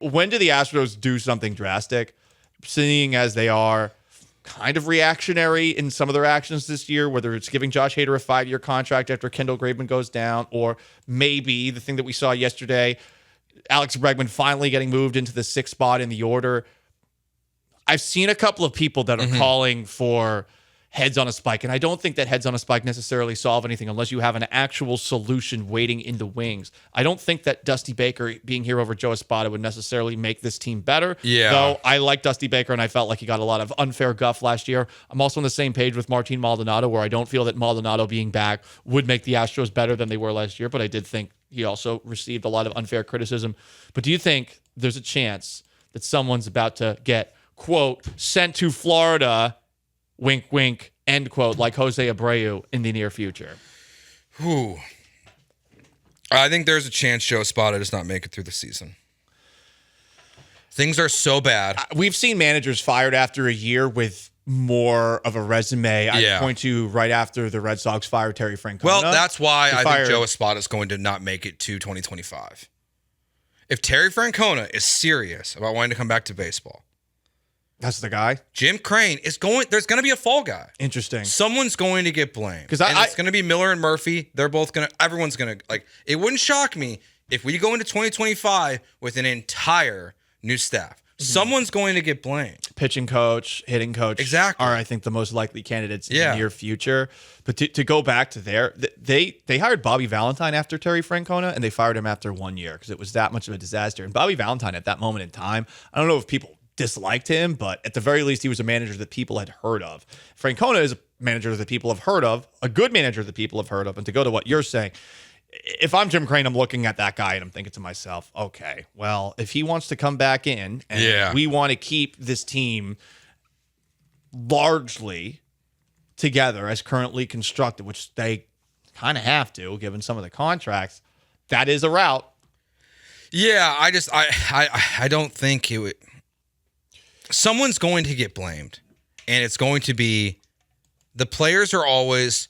when do the Astros do something drastic, seeing as they are kind of reactionary in some of their actions this year, whether it's giving Josh Hader a 5-year contract after Kendall Graveman goes down, or maybe the thing that we saw yesterday, Alex Bregman finally getting moved into the 6th spot in the order. I've seen a couple of people that are calling for heads on a spike, and I don't think that heads on a spike necessarily solve anything unless you have an actual solution waiting in the wings. I don't think that Dusty Baker being here over Joe Espada would necessarily make this team better. Yeah. Though I like Dusty Baker, and I felt like he got a lot of unfair guff last year. I'm also on the same page with Martin Maldonado, where I don't feel that Maldonado being back would make the Astros better than they were last year, but I did think he also received a lot of unfair criticism. But do you think there's a chance that someone's about to get, quote, sent to Florida, wink, wink, end quote, like Jose Abreu in the near future? I think there's a chance Joe Espada does not make it through the season. Things are so bad. We've seen managers fired after a year with more of a resume. I point to right after the Red Sox fired Terry Francona. Well, that's why I think Joe Espada is going to not make it to 2025. If Terry Francona is serious about wanting to come back to baseball, that's the guy. Jim Crane is going. There's going to be a fall guy. Interesting. Someone's going to get blamed. Because it's going to be Miller and Murphy. They're both going to. Everyone's going to like. It wouldn't shock me if we go into 2025 with an entire new staff. Someone's going to get blamed. Pitching coach, hitting coach, exactly, are I think the most likely candidates in the near future. But to go back to they hired Bobby Valentine after Terry Francona, and they fired him after 1 year because it was that much of a disaster. And Bobby Valentine at that moment in time, I don't know if people disliked him, but at the very least, he was a manager that people had heard of. Francona is a manager that people have heard of, a good manager that people have heard of. And to go to what you're saying, if I'm Jim Crane, I'm looking at that guy and I'm thinking to myself, okay, well, if he wants to come back in and we want to keep this team largely together as currently constructed, which they kind of have to, given some of the contracts, that is a route. Yeah, I don't think it would. Someone's going to get blamed, and it's going to be the players are always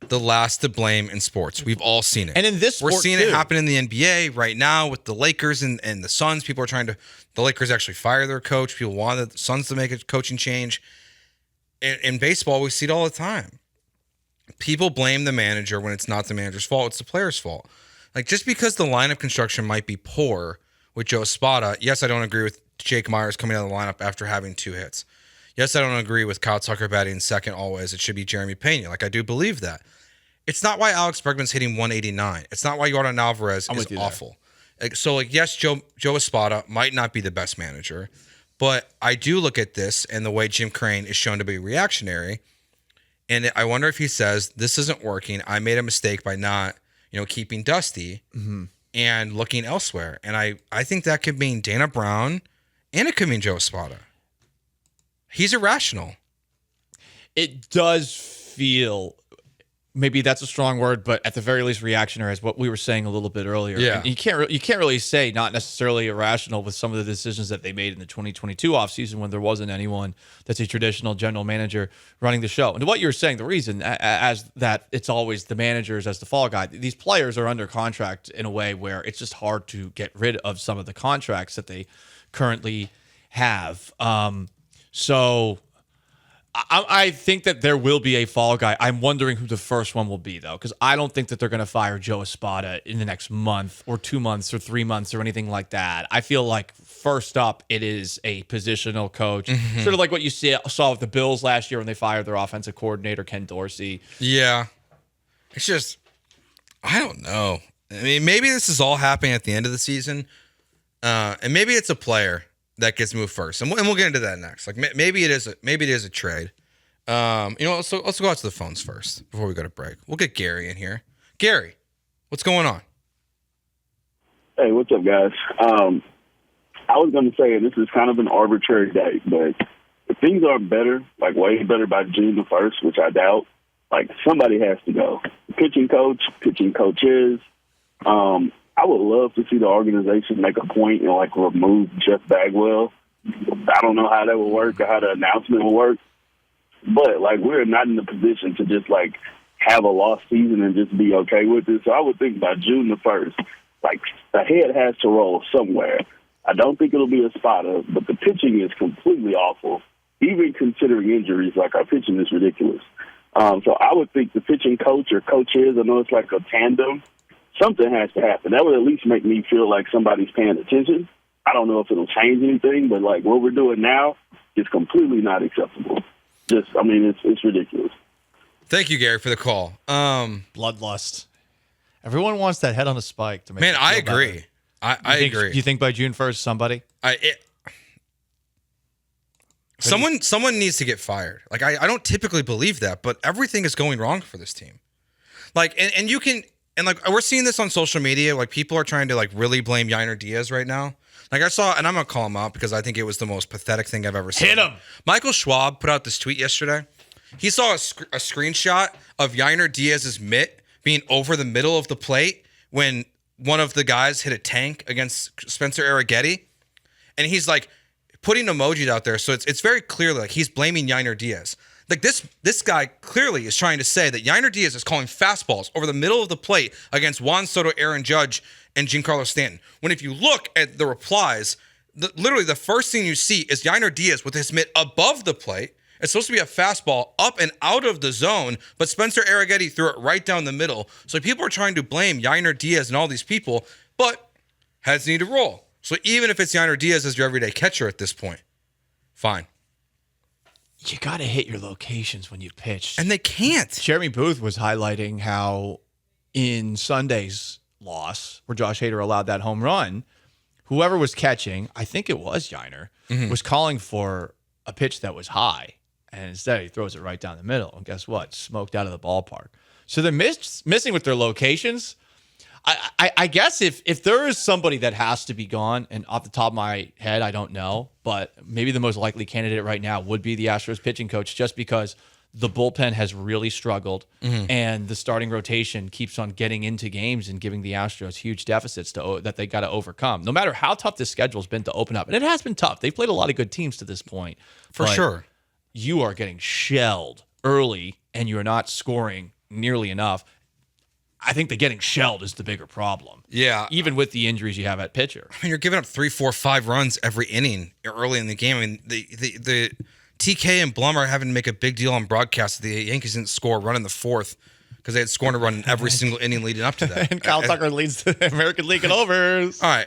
the last to blame in sports. We've all seen it. And in this we're sport seeing too. It happen in the NBA right now with the Lakers and the Suns. People are trying to, the Lakers actually fire their coach. People want the Suns to make a coaching change. In baseball, we see it all the time. People blame the manager when it's not the manager's fault. It's the player's fault. Like, just because the lineup construction might be poor with Joe Espada, yes, I don't agree with Jake Myers coming out of the lineup after having 2 hits. Yes, I don't agree with Kyle Tucker batting second always. It should be Jeremy Pena. Like, I do believe that. It's not why Alex Bregman's hitting 189. It's not why Yordan Alvarez is awful. Yes, Joe Espada might not be the best manager, but I do look at this and the way Jim Crane is shown to be reactionary, and I wonder if he says, this isn't working. I made a mistake by not, keeping Dusty and looking elsewhere. And I think that could mean Dana Brown, and it could mean Joe Espada. He's irrational. It does feel, maybe that's a strong word, but at the very least reactionary is what we were saying a little bit earlier. Yeah. And you can't really say not necessarily irrational with some of the decisions that they made in the 2022 offseason when there wasn't anyone that's a traditional general manager running the show. And what you're saying, the reason as that it's always the managers as the fall guy, these players are under contract in a way where it's just hard to get rid of some of the contracts that they currently have. So I think that there will be a fall guy. I'm wondering who the first one will be, though, because I don't think that they're going to fire Joe Espada in the next month or 2 months or 3 months or anything like that. I feel like first up, it is a positional coach, sort of like what you saw with the Bills last year when they fired their offensive coordinator, Ken Dorsey. Yeah. It's just, I don't know. I mean, maybe this is all happening at the end of the season, and maybe it's a player that gets moved first, and we'll get into that next. Like maybe it is a trade. Let's go out to the phones first before we go to break. We'll get Gary in here. Gary, what's going on? Hey, what's up, guys? I was going to say this is kind of an arbitrary date, but if things are better, like way better by June the 1st, which I doubt, like somebody has to go. Pitching coaches. I would love to see the organization make a point and remove Jeff Bagwell. I don't know how that would work or how the announcement will work, but we're not in the position to just have a lost season and just be okay with it. So I would think by June the 1st, the head has to roll somewhere. I don't think it'll be a spotter, but the pitching is completely awful. Even considering injuries, like our pitching is ridiculous. So I would think the pitching coach or coaches, I know it's like a tandem, something has to happen. That would at least make me feel like somebody's paying attention. I don't know if it'll change anything, but like what we're doing now is completely not acceptable. It's ridiculous. Thank you, Gary, for the call. Bloodlust. Everyone wants that head on a spike to make. Man, it I feel agree. better. I agree. Do you think by June 1st, somebody? Someone needs to get fired. Like I don't typically believe that, but everything is going wrong for this team. Like and you can and like we're seeing this on social media. Like people are trying to like really blame Yainer Diaz right now. Like I saw, and I'm gonna call him out because I think it was the most pathetic thing I've ever seen. Hit him. Michael Schwab put out this tweet yesterday. He saw a screenshot of Yainer Diaz's mitt being over the middle of the plate when one of the guys hit a tank against Spencer Arrighetti, and he's like putting emojis out there. So it's very clear like he's blaming Yainer Diaz. Like this guy clearly is trying to say that Yainer Diaz is calling fastballs over the middle of the plate against Juan Soto, Aaron Judge, and Giancarlo Stanton. When if you look at the replies, literally the first thing you see is Yainer Diaz with his mitt above the plate. It's supposed to be a fastball up and out of the zone, but Spencer Arrighetti threw it right down the middle. So people are trying to blame Yainer Diaz and all these people, but heads need to roll. So even if it's Yainer Diaz as your everyday catcher at this point, fine. You got to hit your locations when you pitch. And they can't. Jeremy Booth was highlighting how in Sunday's loss, where Josh Hader allowed that home run, whoever was catching, I think it was Yainer, was calling for a pitch that was high. And instead, he throws it right down the middle. And guess what? Smoked out of the ballpark. So they're missing with their locations. I guess if there is somebody that has to be gone, and off the top of my head, I don't know, but maybe the most likely candidate right now would be the Astros pitching coach, just because the bullpen has really struggled and the starting rotation keeps on getting into games and giving the Astros huge deficits that they got to overcome. No matter how tough this schedule has been to open up, and it has been tough. They've played a lot of good teams to this point. For sure. You are getting shelled early and you're not scoring nearly enough. I think the getting shelled is the bigger problem. Yeah. Even with the injuries you have at pitcher. I mean, you're giving up 3, 4, 5 runs every inning early in the game. I mean, the TK and Blum are having to make a big deal on broadcast that the Yankees didn't score a run in the fourth because they had scored a run in every single inning leading up to that. And Kyle Tucker leads the American League in overs. All right.